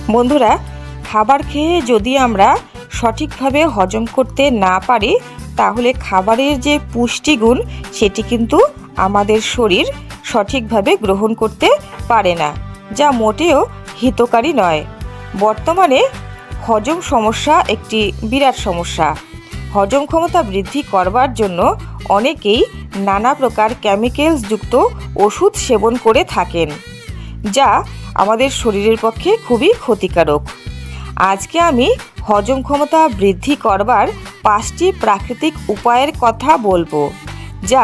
বন্ধুরা, খাবার খেয়ে যদি আমরা সঠিকভাবে হজম করতে না পারি তাহলে খাবারের যে পুষ্টিগুণ সেটি কিন্তু আমাদের শরীর সঠিকভাবে গ্রহণ করতে পারে না, যা মোটেও হিতকারী নয়। বর্তমানে হজম সমস্যা একটি বিরাট সমস্যা। হজম ক্ষমতা বৃদ্ধি করবার জন্য অনেকেই নানা প্রকার কেমিক্যালসযুক্ত ওষুধ সেবন করে থাকেন, যা আমাদের শরীরের পক্ষে খুবই ক্ষতিকারক। আজকে আমি হজম ক্ষমতা বৃদ্ধি করবার 5টি প্রাকৃতিক উপায়ের কথা বলবো, যা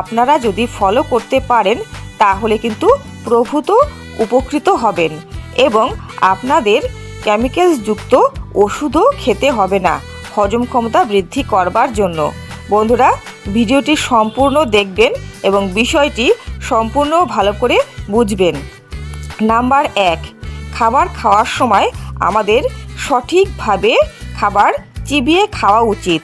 আপনারা যদি ফলো করতে পারেন তাহলে কিন্তু প্রভূত উপকৃত হবেন এবং আপনাদের কেমিক্যালসযুক্ত ওষুধও খেতে হবে না হজম ক্ষমতা বৃদ্ধি করবার জন্য। বন্ধুরা, ভিডিওটি সম্পূর্ণ দেখবেন এবং বিষয়টি সম্পূর্ণ ভালো করে বুঝবেন। নাম্বার 1, খাবার খাওয়ার সময় আমাদের সঠিকভাবে খাবার চিবিয়ে খাওয়া উচিত।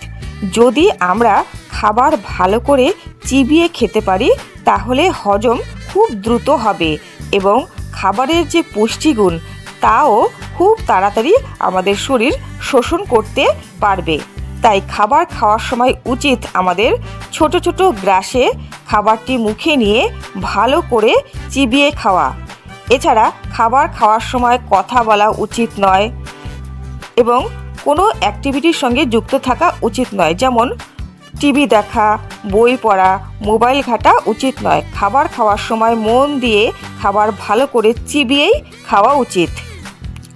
যদি আমরা খাবার ভালো করে চিবিয়ে খেতে পারি তাহলে হজম খুব দ্রুত হবে এবং খাবারের যে পুষ্টিগুণ তাও খুব তাড়াতাড়ি আমাদের শরীর শোষণ করতে পারবে। তাই খাবার খাওয়ার সময় উচিত আমাদের ছোট ছোট গ্রাসে খাবারটি মুখে নিয়ে ভালো করে চিবিয়ে খাওয়া। এছাড়া খাবার খাওয়ার সময় কথা বলা উচিত নয় এবং কোনো অ্যাক্টিভিটির সঙ্গে যুক্ত থাকা উচিত নয়, যেমন টিভি দেখা, বই পড়া, মোবাইল ঘাঁটা উচিত নয়। খাবার খাওয়ার সময় মন দিয়ে খাবার ভালো করে চিবিয়েই খাওয়া উচিত।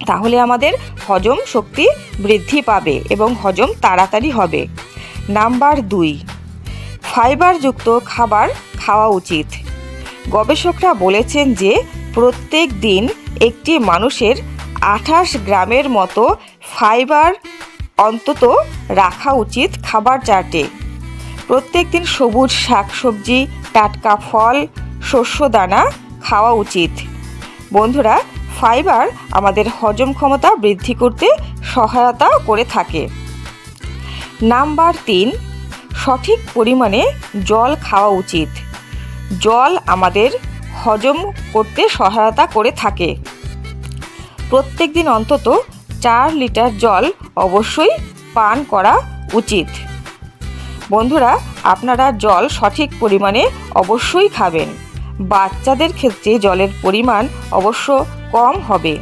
তাহলে আমাদের হজম শক্তি বৃদ্ধি পাবে এবং হজম তাড়াতাড়ি হবে। নাম্বার 2, ফাইবারযুক্ত খাবার খাওয়া উচিত। গবেষকরা বলেছেন যে প্রত্যেক দিন একটি মানুষের 28 গ্রামের মতো ফাইবার অন্তত রাখা উচিত খাবার চার্টে। প্রত্যেক দিন সবুজ শাকসবজি, টাটকা ফল, শস্যদানা খাওয়া উচিত। বন্ধুরা, ফাইবার আমাদের হজম ক্ষমতা বৃদ্ধি করতে সহায়তা করে থাকে। নাম্বার 3, সঠিক পরিমাণে জল খাওয়া উচিত। জল আমাদের হজম করতে সহায়তা করে থাকে। প্রত্যেক দিন অন্তত 4 লিটার জল অবশ্যই পান করা উচিত। বন্ধুরা, আপনারা জল সঠিক পরিমাণে অবশ্যই খাবেন। বাচ্চাদের ক্ষেত্রে জলের পরিমাণ অবশ্য কম হবে।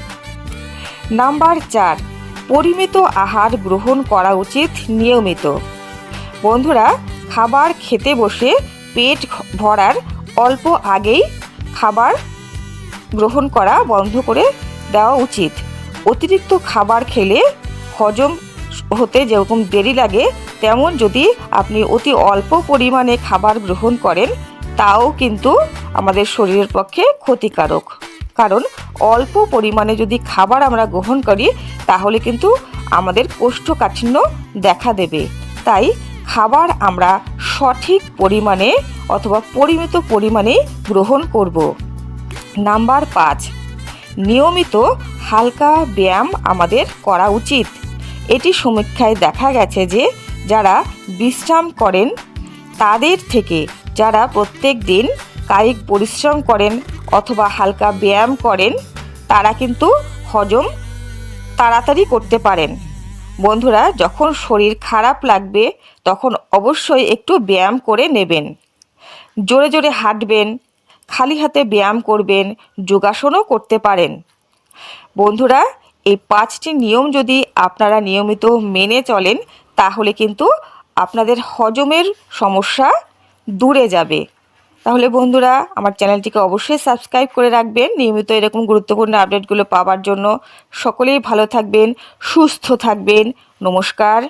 নাম্বার 4, পরিমিত আহার গ্রহণ করা উচিত নিয়মিত। বন্ধুরা, খাবার খেতে বসে পেট ভরার অল্প আগেই খাবার গ্রহণ করা বন্ধ করে দেওয়া উচিত। অতিরিক্ত খাবার খেলে হজম হতে যেরকম দেরি লাগে, তেমন যদি আপনি অতি অল্প পরিমাণে খাবার গ্রহণ করেন তাও কিন্তু আমাদের শরীরের পক্ষে ক্ষতিকারক। কারণ অল্প পরিমাণে যদি খাবার আমরা গ্রহণ করি তাহলে কিন্তু আমাদের কোষ্ঠকাঠিন্য দেখা দেবে। তাই খাবার আমরা সঠিক পরিমাণে অথবা পরিমিত পরিমাণে গ্রহণ করব। নাম্বার 5, নিয়মিত হালকা ব্যায়াম আমাদের করা উচিত। এটি সমীক্ষায় দেখা গেছে যে যারা বিশ্রাম করেন তাদের থেকে যারা প্রত্যেক দিন কায়িক পরিশ্রম করেন অথবা হালকা ব্যায়াম করেন তারা কিন্তু হজম তাড়াতাড়ি করতে পারেন। বন্ধুরা, যখন শরীর খারাপ লাগবে তখন অবশ্যই একটু ব্যায়াম করে নেবেন। জোরে জোরে হাঁটবেন, খালি হাতে ব্যায়াম করবেন, যোগাসনও করতে পারেন। বন্ধুরা, এই 5টি নিয়ম যদি আপনারা নিয়মিত মেনে চলেন তাহলে কিন্তু আপনাদের হজমের সমস্যা দূরে যাবে। তাহলে বন্ধুরা, আমার চ্যানেলটিকে অবশ্যই সাবস্ক্রাইব করে রাখবেন নিয়মিত এরকম গুরুত্বপূর্ণ আপডেটগুলো পাওয়ার জন্য। সকলেই ভালো থাকবেন, সুস্থ থাকবেন। নমস্কার।